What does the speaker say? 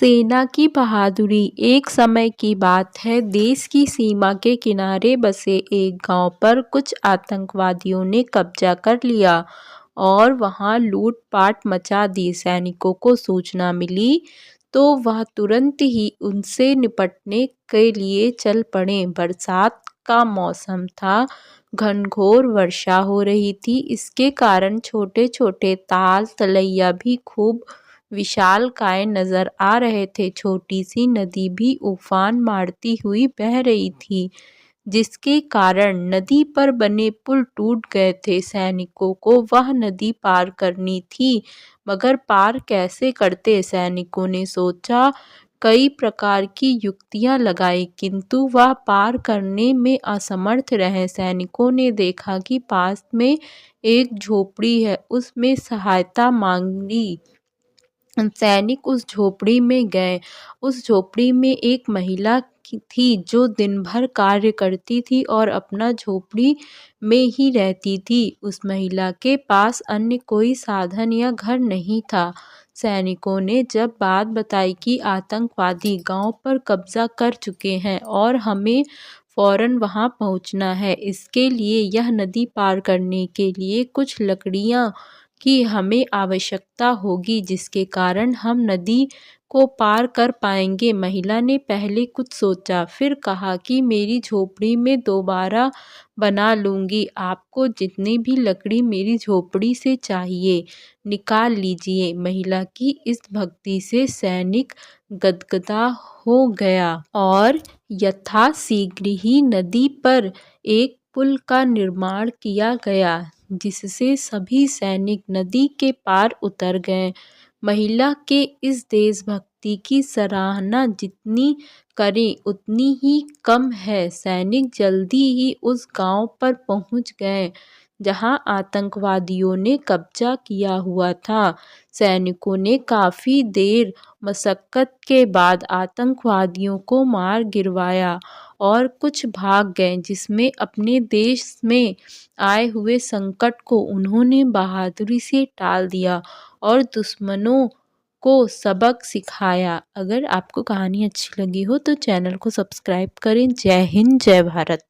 सेना की बहादुरी। एक समय की बात है, देश की सीमा के किनारे बसे एक गांव पर कुछ आतंकवादियों ने कब्जा कर लिया और वहां लूटपाट मचा दी। सैनिकों को सूचना मिली तो वह तुरंत ही उनसे निपटने के लिए चल पड़े। बरसात का मौसम था, घनघोर वर्षा हो रही थी। इसके कारण छोटे छोटे ताल तलैया भी खूब विशालकाय नजर आ रहे थे। छोटी सी नदी भी उफान मारती हुई बह रही थी, जिसके कारण नदी पर बने पुल टूट गए थे। सैनिकों को वह नदी पार करनी थी, मगर पार कैसे करते? सैनिकों ने सोचा, कई प्रकार की युक्तियां लगाई, किंतु वह पार करने में असमर्थ रहे। सैनिकों ने देखा कि पास में एक झोपड़ी है, उसमें सहायता मांगी। सैनिक उस झोपड़ी में गए। उस झोपड़ी में एक महिला थी जो दिन भर कार्य करती थी और अपना झोपड़ी में ही रहती थी। उस महिला के पास अन्य कोई साधन या घर नहीं था। सैनिकों ने जब बात बताई कि आतंकवादी गांव पर कब्जा कर चुके हैं और हमें फौरन वहां पहुंचना है, इसके लिए यह नदी पार करने के लिए कुछ लकड़ियां की हमें आवश्यकता होगी, जिसके कारण हम नदी को पार कर पाएंगे। महिला ने पहले कुछ सोचा, फिर कहा कि मेरी झोपड़ी में दोबारा बना लूंगी। आपको जितनी भी लकड़ी मेरी झोपड़ी से चाहिए, निकाल लीजिए। महिला की इस भक्ति से सैनिक गदगदा हो गया और यथाशीघ्र ही नदी पर एक पुल का निर्माण किया गया, जिससे सभी सैनिक नदी के पार उतर गए। महिला के इस देशभक्ति की सराहना जितनी करें उतनी ही कम है। सैनिक जल्दी ही उस गांव पर पहुंच गए जहां आतंकवादियों ने कब्जा किया हुआ था। सैनिकों ने काफी देर मशक्कत के बाद आतंकवादियों को मार गिरवाया और कुछ भाग गए, जिसमें अपने देश में आए हुए संकट को उन्होंने बहादुरी से टाल दिया और दुश्मनों को सबक सिखाया। अगर आपको कहानी अच्छी लगी हो तो चैनल को सब्सक्राइब करें। जय हिंद, जय भारत।